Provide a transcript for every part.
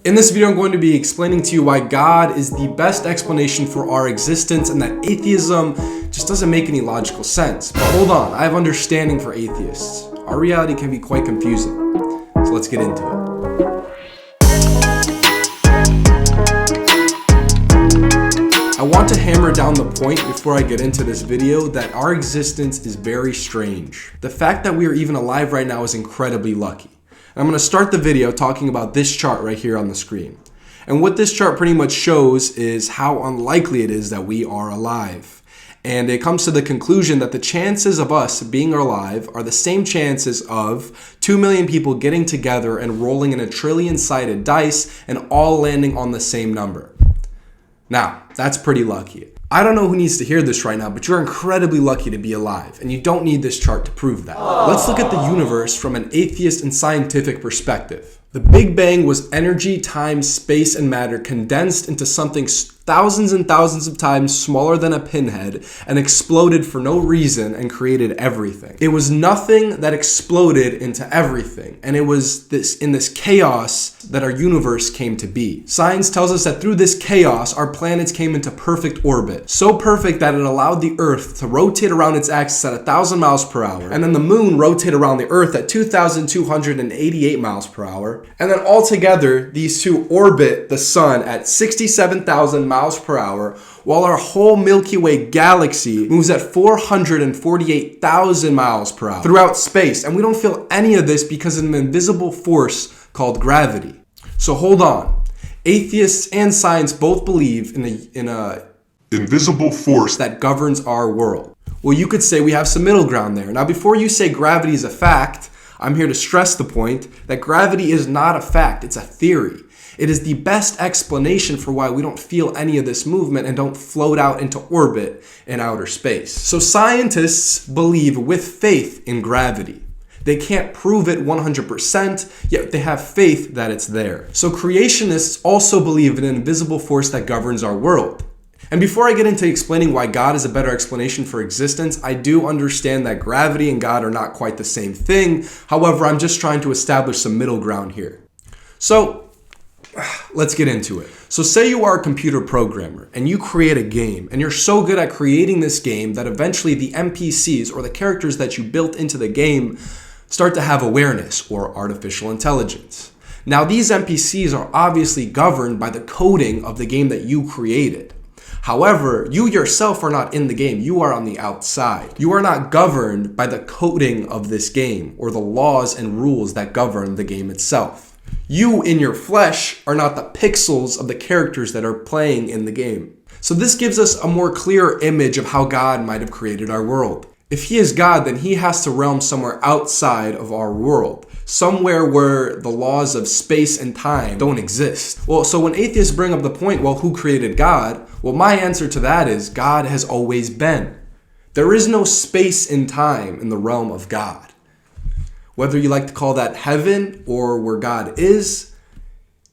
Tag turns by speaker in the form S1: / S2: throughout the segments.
S1: In this video, I'm going to be explaining to you why God is the best explanation for our existence and that atheism just doesn't make any logical sense. But hold on, I have understanding for atheists. Our reality can be quite confusing. So let's get into it. I want to hammer down the point before I get into this video that our existence is very strange. The fact that we are even alive right now is incredibly lucky. I'm going to start the video talking about this chart right here on the screen. And what this chart pretty much shows is how unlikely it is that we are alive. And it comes to the conclusion that the chances of us being alive are the same chances of 2 million people getting together and rolling in a trillion-sided dice and all landing on the same number. Now, that's pretty lucky. I don't know who needs to hear this right now, but you're incredibly lucky to be alive, and you don't need this chart to prove that. Let's look at the universe from an atheist and scientific perspective. The Big Bang was energy, time, space, and matter condensed into something thousands and thousands of times smaller than a pinhead and exploded for no reason and created everything. It was nothing that exploded into everything, and it was in this chaos that our universe came to be. Science tells us that through this chaos, our planets came into perfect orbit. So perfect that it allowed the Earth to rotate around its axis at 1,000 miles per hour, and then the Moon rotate around the Earth at 2,288 miles per hour. And then altogether, these two orbit the sun at 67,000 miles per hour, while our whole Milky Way galaxy moves at 448,000 miles per hour throughout space. And we don't feel any of this because of an invisible force called gravity. So hold on. Atheists and science both believe in a invisible force that governs our world. Well, you could say we have some middle ground there. Now, before you say gravity is a fact, I'm here to stress the point that gravity is not a fact, it's a theory. It is the best explanation for why we don't feel any of this movement and don't float out into orbit in outer space. So scientists believe with faith in gravity. They can't prove it 100%, yet they have faith that it's there. So creationists also believe in an invisible force that governs our world. And before I get into explaining why God is a better explanation for existence, I do understand that gravity and God are not quite the same thing. However, I'm just trying to establish some middle ground here. So let's get into it. So say you are a computer programmer and you create a game, and you're so good at creating this game that eventually the NPCs or the characters that you built into the game start to have awareness or artificial intelligence. Now, these NPCs are obviously governed by the coding of the game that you created. However, you yourself are not in the game. You are on the outside. You are not governed by the coding of this game or the laws and rules that govern the game itself. You in your flesh are not the pixels of the characters that are playing in the game. So this gives us a more clear image of how God might have created our world. If he is God, then he has to realm somewhere outside of our world, somewhere where the laws of space and time don't exist. Well, so when atheists bring up the point, well, who created God? Well, my answer to that is God has always been. There is no space and time in the realm of God. Whether you like to call that heaven or where God is,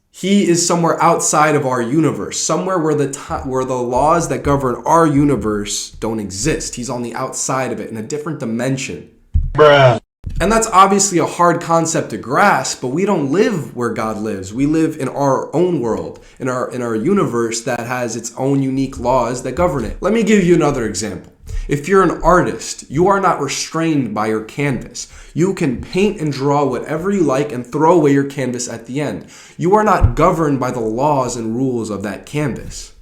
S1: he is somewhere outside of our universe, somewhere where the laws that govern our universe don't exist. He's on the outside of it in a different dimension. Bruh. And that's obviously a hard concept to grasp, but we don't live where God lives. We live in our own world, in our universe that has its own unique laws that govern it. Let me give you another example. If you're an artist, you are not restrained by your canvas. You can paint and draw whatever you like and throw away your canvas at the end. You are not governed by the laws and rules of that canvas.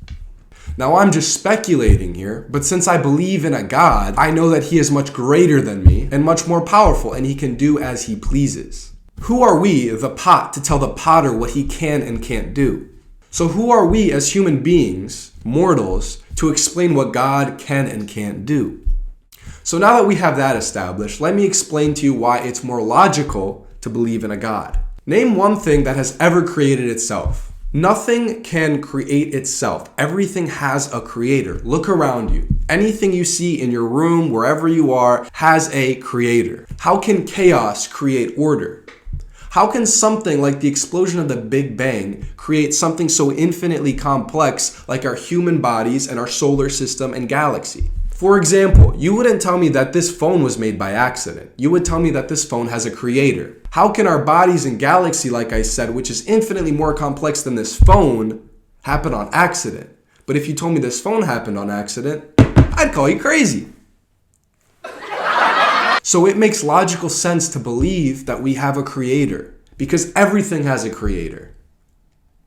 S1: Now, I'm just speculating here, but since I believe in a God, I know that he is much greater than me and much more powerful, and he can do as he pleases. Who are we, the pot, to tell the potter what he can and can't do? So who are we as human beings, mortals, to explain what God can and can't do? So now that we have that established, let me explain to you why it's more logical to believe in a God. Name one thing that has ever created itself. Nothing can create itself. Everything has a creator. Look around you. Anything you see in your room, wherever you are, has a creator. How can chaos create order? How can something like the explosion of the Big Bang create something so infinitely complex like our human bodies and our solar system and galaxy? For example, you wouldn't tell me that this phone was made by accident. You would tell me that this phone has a creator. How can our bodies and galaxy, like I said, which is infinitely more complex than this phone, happen on accident? But if you told me this phone happened on accident, I'd call you crazy. So it makes logical sense to believe that we have a creator, because everything has a creator.